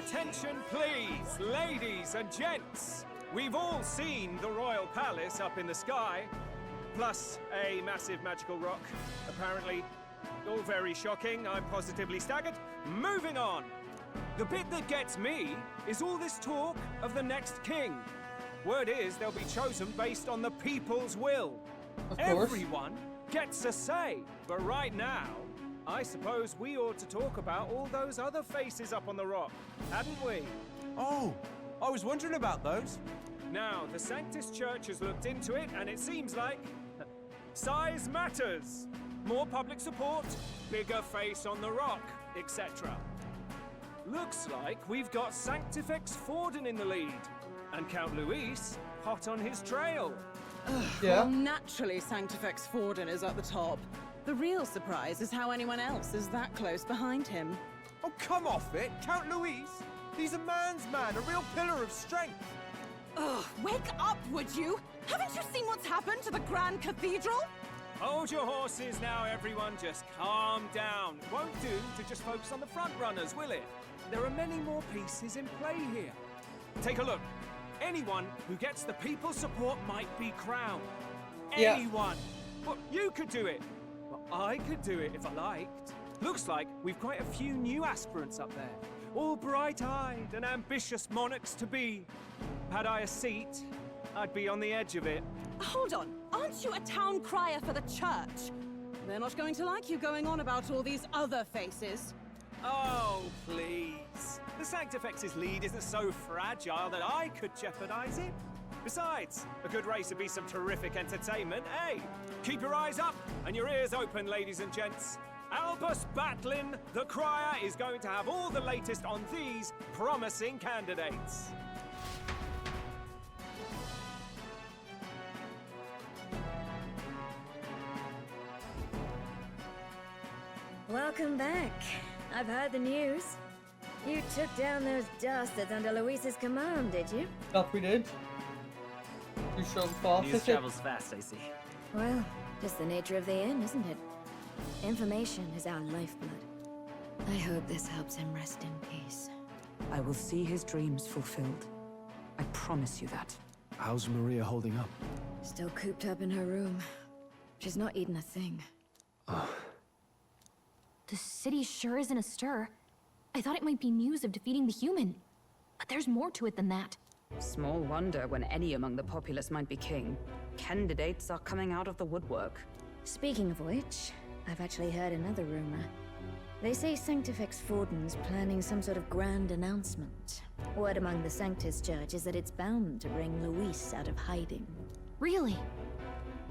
Attention please, ladies and gents. We've all seen the royal palace up in the sky, plus a massive magical rock, apparently. All very shocking, I'm positively staggered. Moving on. The bit that gets me is all this talk of the next king. Word is they'll be chosen based on the people's will. Of course. Everyone gets a say, but right now, I suppose we ought to talk about all those other faces up on the rock, hadn't we? Oh, I was wondering about those. Now, the Sanctus Church has looked into it, and it seems like size matters. More public support, bigger face on the rock, etc. Looks like we've got Sanctifex Forden in the lead, and Count Luis hot on his trail. Yeah. Well, naturally, Sanctifex Forden is at the top. The real surprise is how anyone else is that close behind him. Oh, come off it, Count Luis. He's a man's man, a real pillar of strength. Ugh, wake up, would you? Haven't you seen what's happened to the Grand Cathedral? Hold your horses now, everyone. Just calm down. It won't do to just focus on the front runners, will it? There are many more pieces in play here. Take a look. Anyone who gets the people's support might be crowned. Yeah. Anyone. Well, you could do it. Well, I could do it if I liked. Looks like we've quite a few new aspirants up there. All bright-eyed and ambitious monarchs to be. Had I a seat, I'd be on the edge of it. Hold on, aren't you a town crier for the church? They're not going to like you going on about all these other faces. Oh, please. The Sanctifex's lead isn't so fragile that I could jeopardize it. Besides, a good race would be some terrific entertainment, eh? Keep your eyes up and your ears open, ladies and gents. Albus Batlin, the crier, is going to have all the latest on these promising candidates. Welcome back. I've heard the news. You took down those dastards under Luis's command, did you? Stuff we did. You so fast. News travels fast, I see. Well, just the nature of the inn, isn't it? Information is our lifeblood. I hope this helps him rest in peace. I will see his dreams fulfilled. I promise you that. How's Maria holding up? Still cooped up in her room. She's not eaten a thing. The city sure isn't astir. I thought it might be news of defeating the human. But there's more to it than that. Small wonder when any among the populace might be king. Candidates are coming out of the woodwork. Speaking of which, I've actually heard another rumor. They say Sanctifex Forden's planning some sort of grand announcement. Word among the Sanctus Church is that it's bound to bring Luis out of hiding. Really?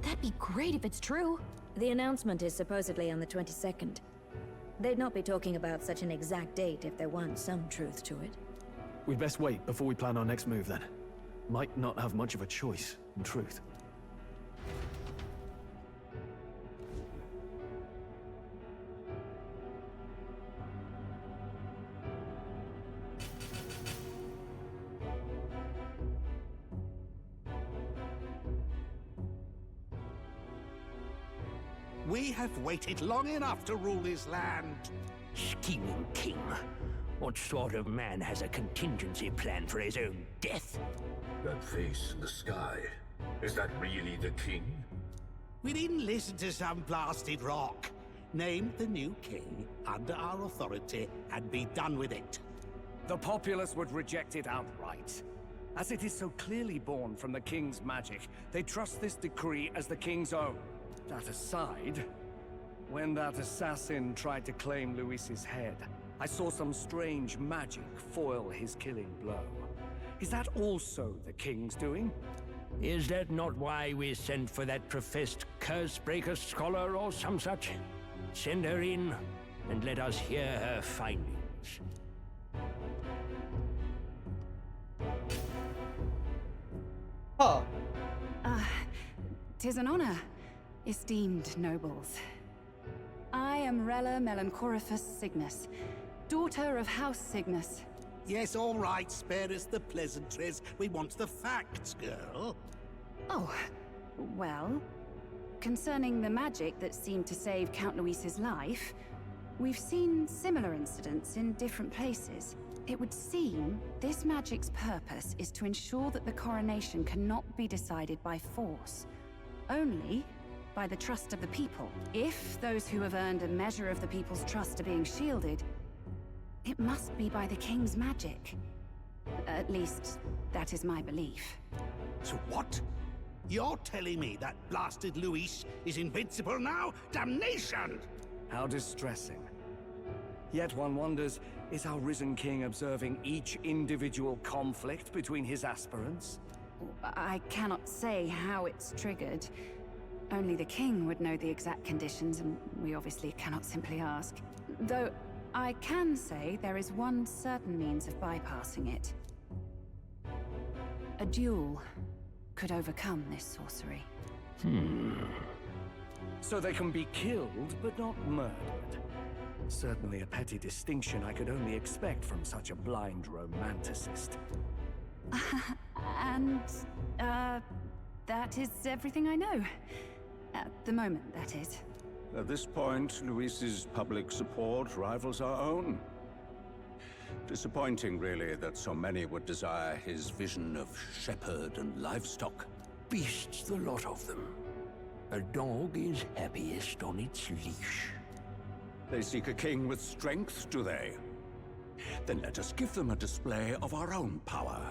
That'd be great if it's true. The announcement is supposedly on the 22nd. They'd not be talking about such an exact date if there weren't some truth to it. We'd best wait before we plan our next move then. Might not have much of a choice, in truth. We have waited long enough to rule this land. Scheming king. What sort of man has a contingency plan for his own death? That face in the sky, is that really the king? We didn't listen to some blasted rock. Name the new king under our authority and be done with it. The populace would reject it outright. As it is so clearly born from the king's magic, they trust this decree as the king's own. That aside, when that assassin tried to claim Luis's head, I saw some strange magic foil his killing blow. Is that also the king's doing? Is that not why we sent for that professed curse-breaker scholar or some such? Send her in, and let us hear her findings. 'Tis an honor, esteemed nobles. I am Rella Melanchorophus Cygnus, daughter of House Cygnus. Yes, all right, spare us the pleasantries. We want the facts, girl. Oh, well, concerning the magic that seemed to save Count Luis's life, we've seen similar incidents in different places. It would seem this magic's purpose is to ensure that the coronation cannot be decided by force, only by the trust of the people. If those who have earned a measure of the people's trust are being shielded, it must be by the king's magic. At least, that is my belief. So what? You're telling me that blasted Luis is invincible now? Damnation! How distressing. Yet one wonders, is our risen king observing each individual conflict between his aspirants? I cannot say how it's triggered. Only the king would know the exact conditions, and we obviously cannot simply ask. Though, I can say there is one certain means of bypassing it. A duel could overcome this sorcery. So they can be killed, but not murdered. Certainly a petty distinction I could only expect from such a blind romanticist. And, that is everything I know. At the moment, that is. At this point, Luis's public support rivals our own. Disappointing, really, that so many would desire his vision of shepherd and livestock. Beasts, the lot of them. A dog is happiest on its leash. They seek a king with strength, do they? Then let us give them a display of our own power,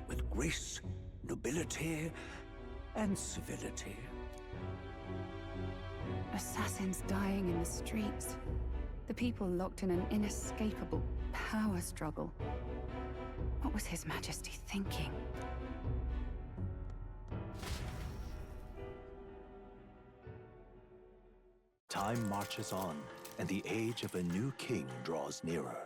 with grace, nobility, and civility. Assassins dying in the streets. The people locked in an inescapable power struggle. What was His Majesty thinking? Time marches on, and the age of a new king draws nearer.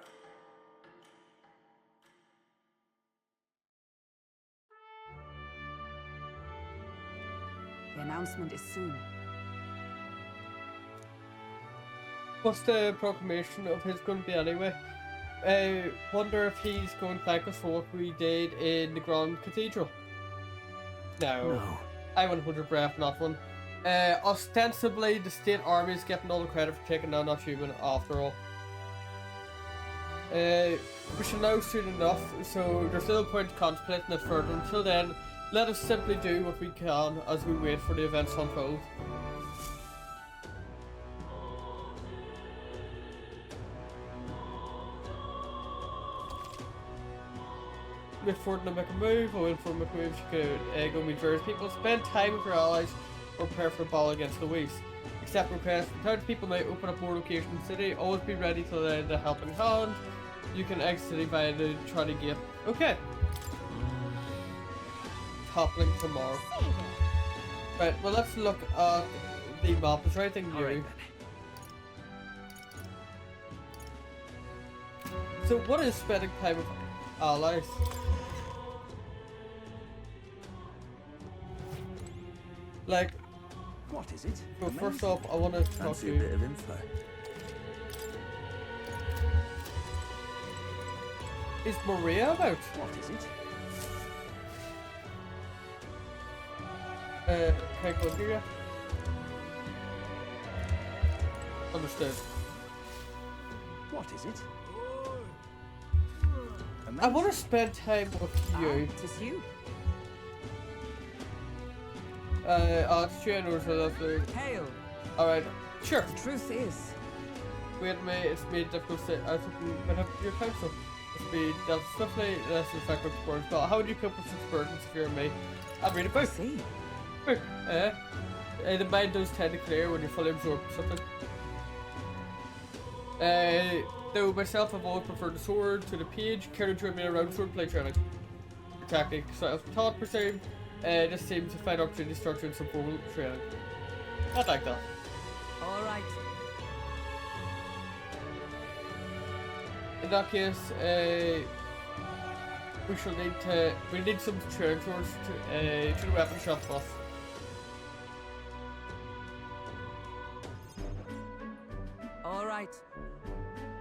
The announcement is soon. What's the proclamation of his going to be anyway? I wonder if he's going to thank us for what we did in the Grand Cathedral. No. I 100 breath, not one. Ostensibly, the state army is getting all the credit for taking down that human after all. We shall know soon enough, so there's little point contemplating it further. Until then, let us simply do what we can as we wait for the events to unfold. Wait for them to make a move, or wait for them to make a move, you could go meet various people, spend time with your allies, or prepare for a battle against Luis. Accept requests from townspeople may open up more locations in the city, always be ready to lend a helping hand. You can exit the city via the Charlie Gate. Okay. Toppling tomorrow. Right, well let's look at the map. Is there anything new? So what is spending time with allies? Like, what is it? Well, first off, I want to talk to you. A bit of info. Is Maria about? What is it? Can I go here yet? Understood. What is it? I want to spend time with you. It's you. It's you and Ursula. Hail. Alright, sure. The truth is. Wait a minute, it's made difficult to I think we might have your counsel. It's been dealt swiftly, less effective for but how would you cope with such burdens if you're me? I'll read a book. See. Book. The mind does tend to clear when you're fully absorbed in something. Though myself I've always preferred the sword to the page, Karen joined me around swordplay training. Your tactic, self-taught per se, this seems to find opportunity to start doing some formal training. I'd like that. Alright. In that case, we need some training towards to the weapon shop buff. Alright.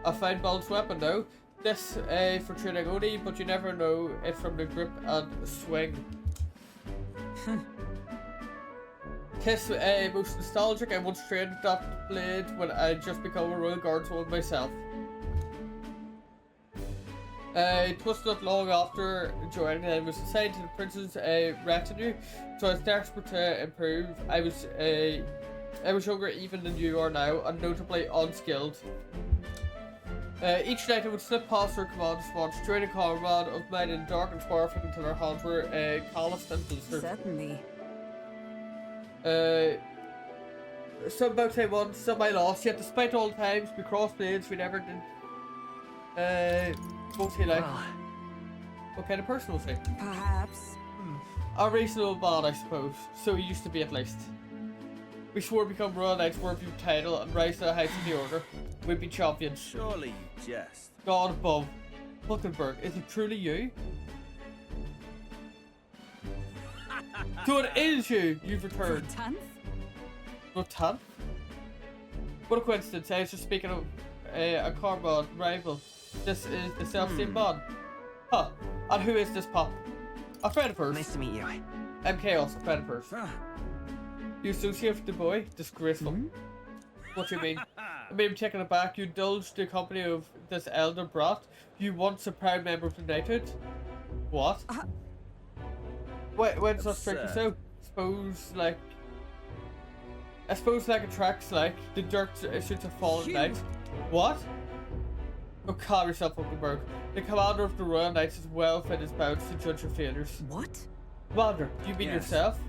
A fine balanced weapon now. This for training only, but you never know it from the grip and swing. Tis most nostalgic. I once trained that blade when I just become a Royal Guardsman myself. It was not long after joining that I was assigned to the prince's retinue, so I was desperate to improve. I was younger even than you are now, and notably unskilled. Each night I would slip past their command watch, join a comrade of mine in dark and sparkling until their hands were calloused and blistered. Certainly. Some about I won, some I lost, yet despite all times we crossed blades, we never did. What's he like? What kind of person was he? Perhaps. A reasonable man, I suppose. So he used to be at least. We swore to become royal knights, were your title, and rise to the heights of the order. We'd be champions. Surely you jest. God above. Hulkenberg, is it truly you? So it is you! You've returned. Rotan? What a coincidence. I was just speaking of a comrade rival. This is the self-same man. Huh. And who is this pop? A friend of hers. Nice to meet you. I'm Chaos, a friend of hers. You associate with the boy? Disgraceful. What do you mean? I mean, I'm taken aback. You indulged the company of this elder brat. You once a proud member of the knighthood. What? When's that strictly so? I suppose like attracts like the dirt shoots a fallen knight. What? Oh, calm yourself, Hulkenberg. The commander of the Royal Knights is well fit his bounds to judge your failures. What? Wander, do you mean yourself?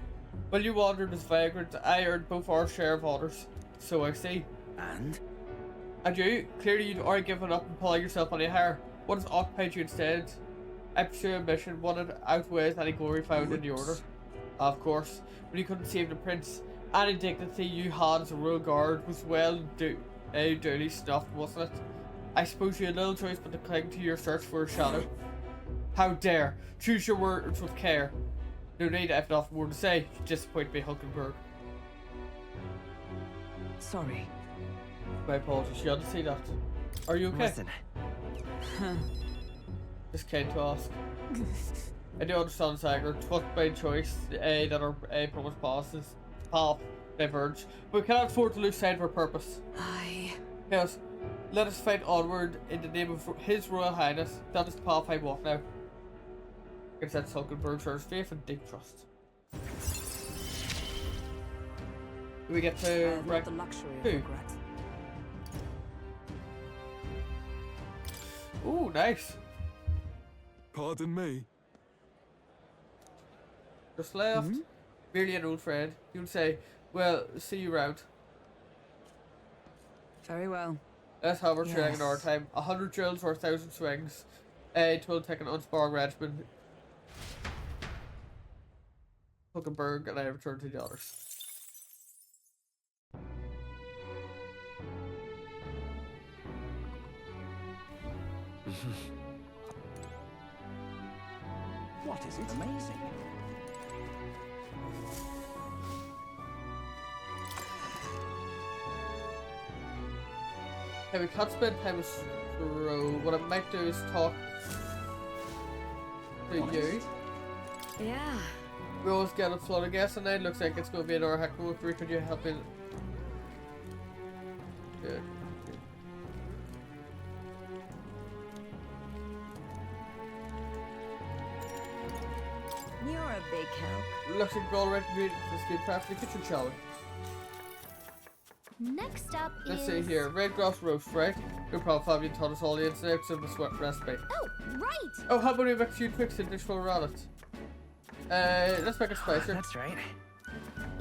Well, you wandered as vagrant. I earned both our share of honours. So I see. And? And you? Clearly you'd already given up and pulling yourself any higher. What has occupied you instead? I pursue a mission, one that outweighs any glory found in the order. Of course. When you couldn't save the prince, any dignity you had as a royal guard was well duly stuffed, wasn't it? I suppose you had little choice but to cling to your search for a shadow. How dare! Choose your words with care. No need, I have nothing more to say. You disappoint me, Hulkenberg. Sorry. My apologies, you had to see that. Are you okay? Listen. Just came to ask. I do understand this anger. It's what by choice that our promised path diverge. But we cannot afford to lose sight of our purpose. Yes, let us fight onward in the name of His Royal Highness. That is the path I walk now. Against that Hulkenberg shows faith and deep trust. Do we get to rank the luxury of 2? regret. Ooh, nice. Pardon me. Just left. Merely an old friend. He would say, well, see you round. Very well. Let's have our sharing in our time. 100 drills or 1,000 swings. It will take an unsparring regiment. Hulkenberg and I return to the others. What is it? Amazing. Okay, we can't spend time with Stro. What I might do is talk to you. Yeah. We always get a flood of gas and it looks like it's going to be an hour. Heckle, could you help me? Good. You're a big help. Looks like we're all ready to escape past the kitchen, shall we? Next up Let's is... see here. Red grass roast, right? No problem, Fabian taught us all the ins and outs of the sweat recipe. Oh, right! Oh, how about we make a few twix and dish full around it? Let's make it spicier. That's right.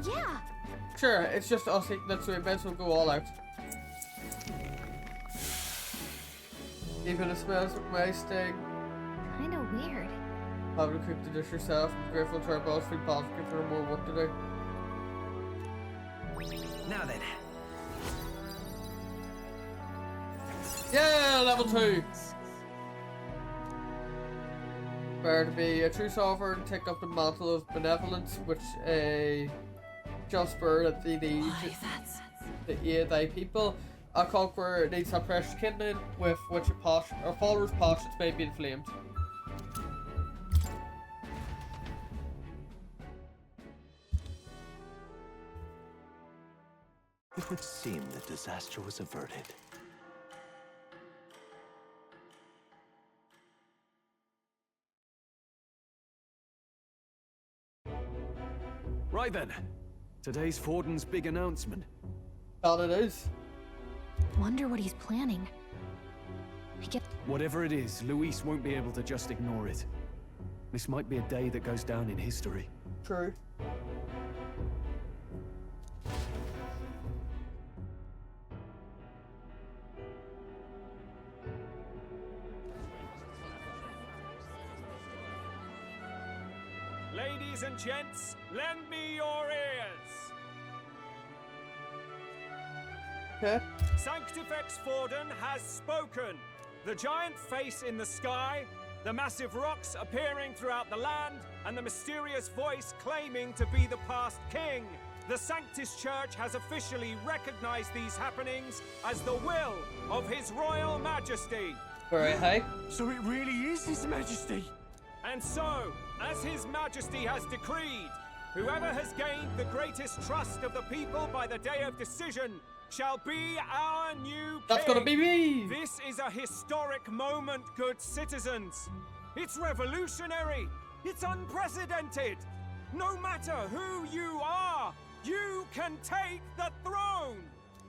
Yeah! Sure, it's just us eating it, so we may as well go all out. Even the smells of my sting. Kinda weird. Having to cook the dish yourself, I'm grateful to our boss for giving her more work to do. Now then. Yeah, level 2! Where to be a true sovereign, take up the mantle of benevolence, which a Jasper that they need to aid thy people. A conqueror needs a precious kindling with which our followers' passions may be inflamed. It would seem that disaster was averted. Right then. Today's Forden's big announcement. That it is. Wonder what he's planning. Whatever it is, Luis won't be able to just ignore it. This might be a day that goes down in history. True. Ladies and gents, lend me your ears. Okay. Sanctifex Forden has spoken. The giant face in the sky, the massive rocks appearing throughout the land, and the mysterious voice claiming to be the past king. The Sanctus Church has officially recognized these happenings as the will of His Royal Majesty. Very high. So it really is His Majesty. And so, as His Majesty has decreed, whoever has gained the greatest trust of the people by the day of decision shall be our new king. That's gonna be me! This is a historic moment, good citizens. It's revolutionary. It's unprecedented. No matter who you are, you can take the throne.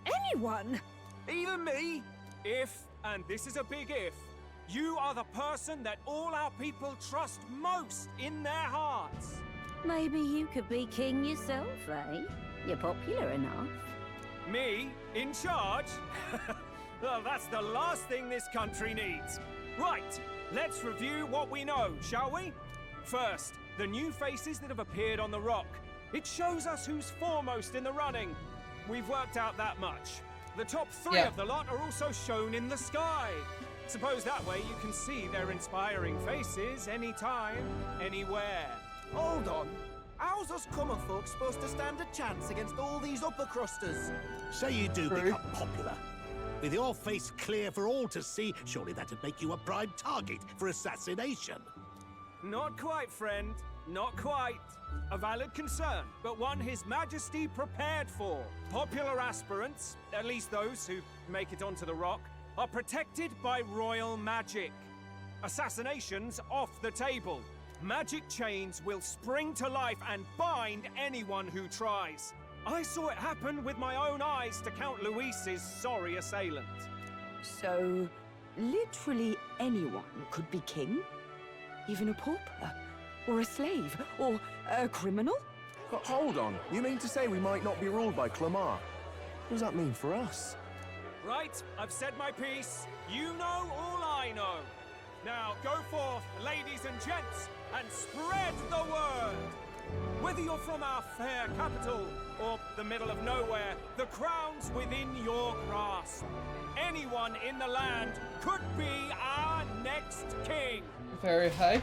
Anyone? Even me? If, and this is a big if, you are the person that all our people trust most in their hearts. Maybe you could be king yourself, eh? You're popular enough. Me? In charge? Well, that's the last thing this country needs. Right, let's review what we know, shall we? First, the new faces that have appeared on the rock. It shows us who's foremost in the running. We've worked out that much. The top three of the lot are also shown in the sky. Suppose that way you can see their inspiring faces anytime, anywhere. Hold on. How's us common folk supposed to stand a chance against all these upper crusters? Say you do become popular. With your face clear for all to see, surely that'd make you a prime target for assassination. Not quite, friend. Not quite. A valid concern, but one His Majesty prepared for. Popular aspirants, at least those who make it onto the rock, are protected by royal magic. Assassinations off the table. Magic chains will spring to life and bind anyone who tries. I saw it happen with my own eyes to Count Luis's sorry assailant. So, literally anyone could be king? Even a pauper? Or a slave? Or a criminal? Hold on. You mean to say we might not be ruled by Clamar? What does that mean for us? Right, I've said my piece. You know all I know. Now go forth, ladies and gents, and spread the word. Whether you're from our fair capital or the middle of nowhere, the crown's within your grasp. Anyone in the land could be our next king. Very high.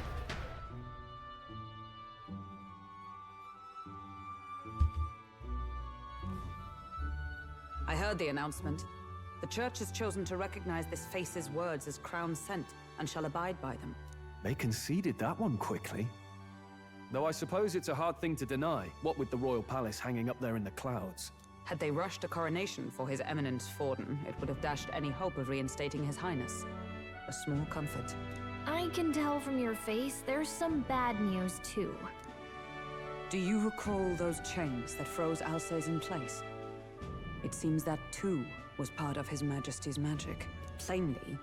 I heard the announcement. The Church has chosen to recognize this face's words as crown sent, and shall abide by them. They conceded that one quickly. Though I suppose it's a hard thing to deny, what with the royal palace hanging up there in the clouds. Had they rushed a coronation for His Eminence Forden, it would have dashed any hope of reinstating His Highness. A small comfort. I can tell from your face there's some bad news too. Do you recall those chains that froze Alsace in place? It seems that too was part of His Majesty's magic. Plainly,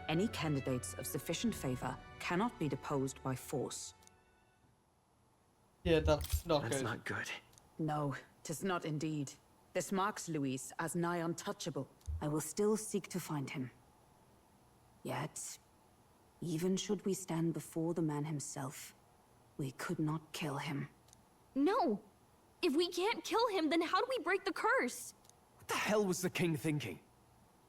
any candidates of sufficient favor cannot be deposed by force. Yeah, that's not good. That's not good. No, 'tis not indeed. This marks Luis as nigh untouchable. I will still seek to find him. Yet, even should we stand before the man himself, we could not kill him. No! If we can't kill him, then how do we break the curse? What the hell was the king thinking?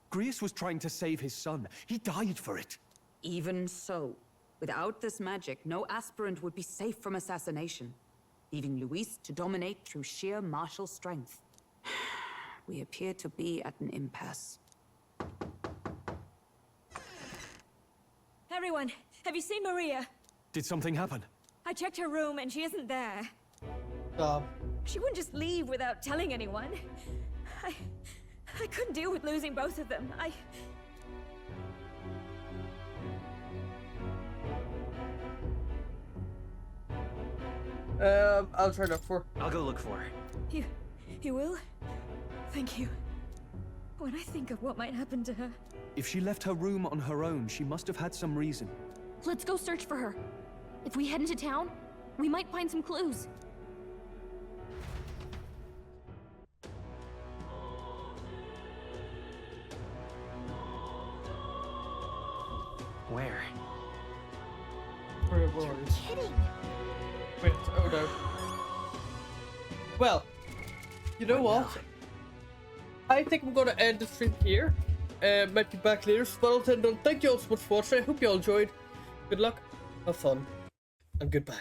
Grius was trying to save his son. He died for it. Even so, without this magic, no aspirant would be safe from assassination, leaving Luis to dominate through sheer martial strength. We appear to be at an impasse. Everyone, have you seen Maria? Did something happen? I checked her room and she isn't there. She wouldn't just leave without telling anyone. I couldn't deal with losing both of them. I'll try to look for her. I'll go look for her. You will? Thank you. When I think of what might happen to her... If she left her room on her own, she must have had some reason. Let's go search for her. If we head into town, we might find some clues. Where? Where are you? Kidding. Wait, oh no. Well, you know what? I think I'm gonna end the stream here. Might be back later. So thank you all so much for watching. I hope you all enjoyed. Good luck, have fun, and goodbye.